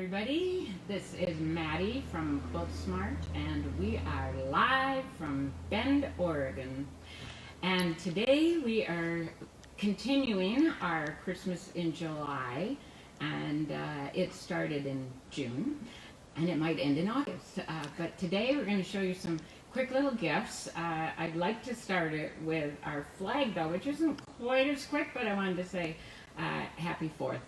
everybody. This is Maddie from Quilt Smart, and we are live from Bend, Oregon. And today we are continuing our Christmas in July, and it started in June, and it might end in August. But today we're going to show you some quick little gifts. I'd like to start it with our flag, though, which isn't quite as quick, but I wanted to say Happy 4th.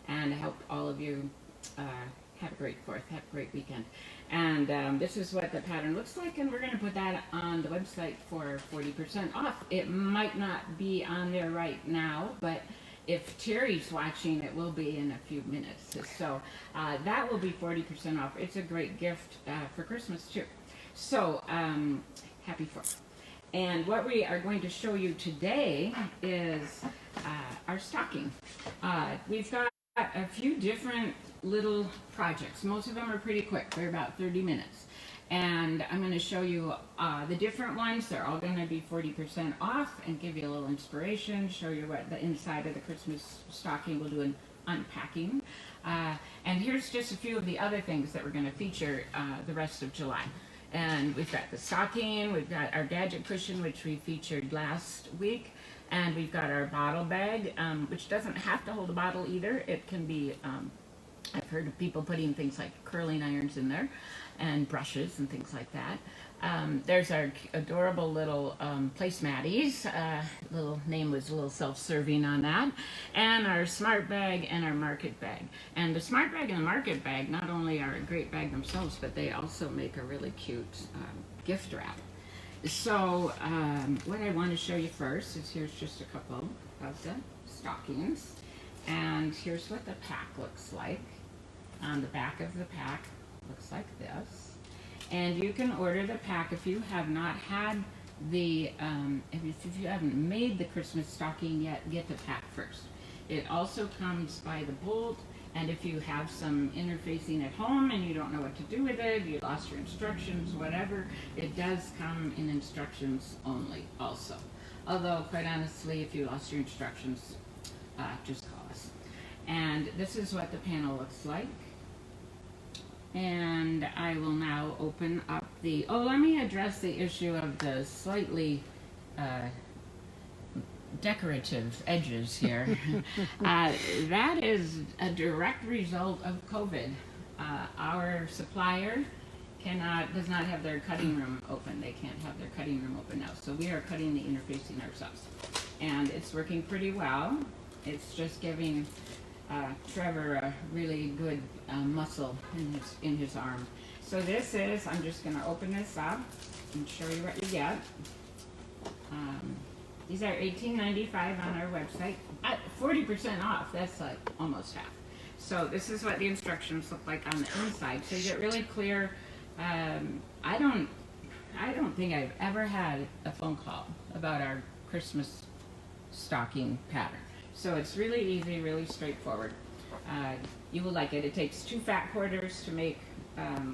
And I hope all of you have a great 4th, have a great weekend. And this is what the pattern looks like, and we're going to put that on the website for 40% off. It might not be on there right now, but if Terry's watching, it will be in a few minutes. So that will be 40% off. It's a great gift for Christmas, too. So, Happy 4th. And what we are going to show you today is our stocking. We've got a few different little projects. Most of them are pretty quick. They're about 30 minutes. And I'm going to show you the different ones. They're all going to be 40% off and give you a little inspiration, show you what the inside of the Christmas stocking will do an unpacking. And here's just a few of the other things that we're going to feature the rest of July. And we've got the stocking, we've got our gadget cushion, which we featured last week, and we've got our bottle bag, which doesn't have to hold a bottle either. It can be, I've heard of people putting things like curling irons in there, and brushes and things like that. There's our adorable little placematties. Little name was a little self-serving on that. And our smart bag and our market bag. And the smart bag and the market bag not only are a great bag themselves, but they also make a really cute gift wrap. So what I want to show you first is here's just a couple of the stockings. And here's what the pack looks like. On the back of the pack looks like this. And you can order the pack if you have not had the, if you haven't made the Christmas stocking yet, get the pack first. It also comes by the bolt, and if you have some interfacing at home and you don't know what to do with it, you lost your instructions, whatever, it does come in instructions only also. Although, quite honestly, if you lost your instructions, just call us. And this is what the panel looks like. And I will now open up the, let me address the issue of the slightly decorative edges here. That is a direct result of COVID. Our supplier does not have their cutting room open. They can't have their cutting room open now. So we are cutting the interfacing ourselves. And it's working pretty well. It's just giving Trevor a really good muscle in his arm. So this is, I'm just going to open this up and show you what you get. These are $18.95 on our website. 40% off, that's like almost half. So this is what the instructions look like on the inside. So you get really clear. I don't think I've ever had a phone call about our Christmas stocking pattern. So it's really easy, really straightforward. You will like it. It takes 2 fat quarters to make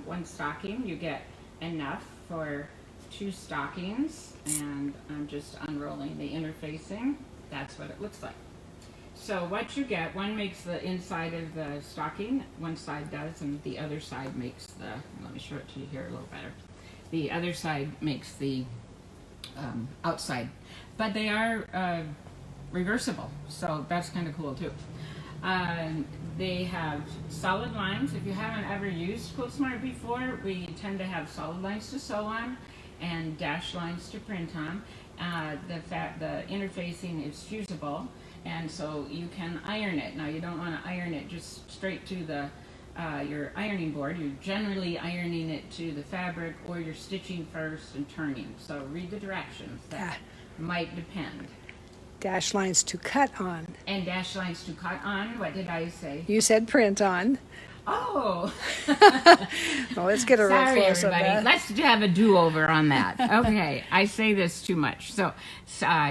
1 stocking. You get enough for 2 stockings, and I'm just unrolling the interfacing. That's what it looks like. So what you get, one makes the inside of the stocking, one side does, and the other side makes the, let me show it to you here a little better. The other side makes the outside. But they are reversible, so that's kind of cool too. They have solid lines. If you haven't ever used Quilt Smart before, we tend to have solid lines to sew on and dash lines to print on. The interfacing is fusible, and so you can iron it. Now you don't want to iron it just straight to the your ironing board. You're generally ironing it to the fabric, or you're stitching first and turning. So read the directions. That might depend. Dash lines to cut on. And dash lines to cut on. What did I say? You said print on. Oh. Well, let's get a real Sorry, close of everybody. that. Let's have a do-over on that. Okay, I say this too much. So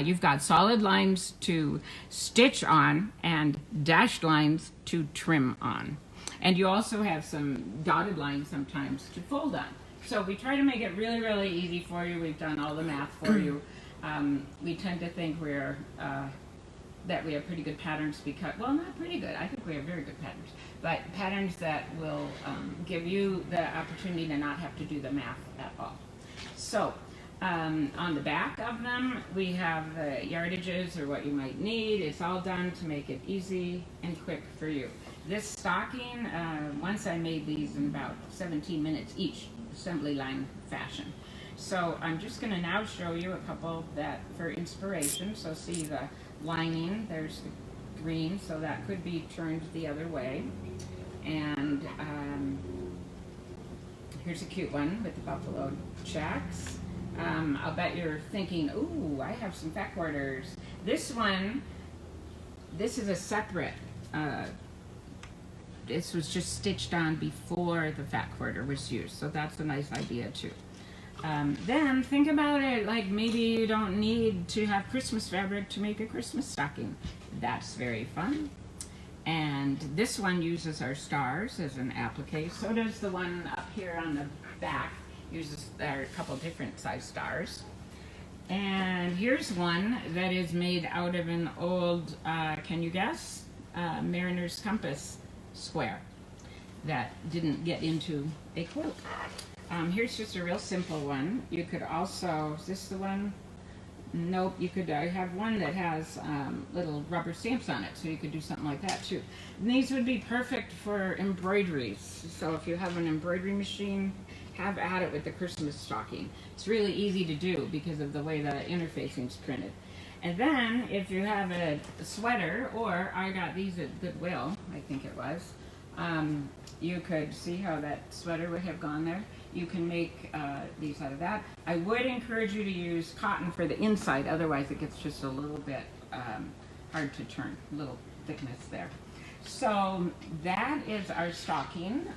you've got solid lines to stitch on and dashed lines to trim on. And you also have some dotted lines sometimes to fold on. So we try to make it really, really easy for you. We've done all the math for you. We tend to think we're that we have pretty good patterns because, well, not pretty good. I think we have very good patterns, but patterns that will give you the opportunity to not have to do the math at all. So on the back of them, we have the yardages or what you might need. It's all done to make it easy and quick for you. This stocking, once I made these in about 17 minutes each, assembly line fashion. So I'm just going to now show you a couple that for inspiration. So see the lining, there's the green, so that could be turned the other way. And here's a cute one with the buffalo checks. I'll bet you're thinking, ooh, I have some fat quarters. This one, this is a separate, this was just stitched on before the fat quarter was used, so that's a nice idea too. Then think about it like maybe you don't need to have Christmas fabric to make a Christmas stocking. That's very fun. And this one uses our stars as an applique. So does the one up here on the back. Uses a couple different size stars. And here's one that is made out of an old, can you guess? Mariner's Compass square that didn't get into a quilt. Here's just a real simple one. You could also, is this the one? Nope, you could have one that has little rubber stamps on it, so you could do something like that too. And these would be perfect for embroideries. So if you have an embroidery machine, have at it with the Christmas stocking. It's really easy to do because of the way the interfacing is printed. And then if you have a sweater, or I got these at Goodwill, I think it was, you could see how that sweater would have gone there. You can make these out of that. I would encourage you to use cotton for the inside, otherwise it gets just a little bit hard to turn, a little thickness there. So that is our stocking.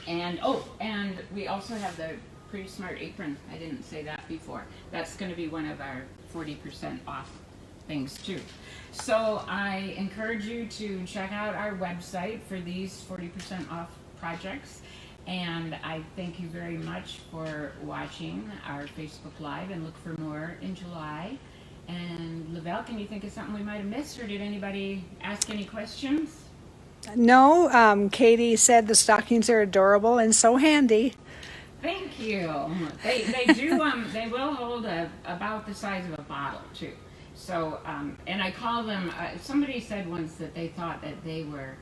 And we also have the Pretty Smart apron. I didn't say that before. That's going to be one of our 40% off things too. So I encourage you to check out our website for these 40% off projects. And I thank you very much for watching our Facebook Live, and look for more in July. And Lavelle, can you think of something we might have missed, or did anybody ask any questions? No, Katie said the stockings are adorable and so handy. Thank you. They do, they will hold about the size of a bottle too. So, and I call them, somebody said once that they thought that they were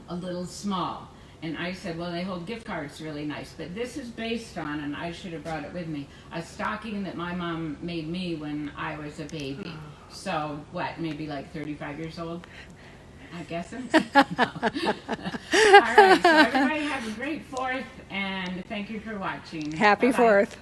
a little small. And I said, well, they hold gift cards really nice. But this is based on, and I should have brought it with me, a stocking that my mom made me when I was a baby. So, what, maybe like 35 years old? I'm guessing. No. All right, so everybody have a great 4th, and thank you for watching. Happy Bye-bye. 4th.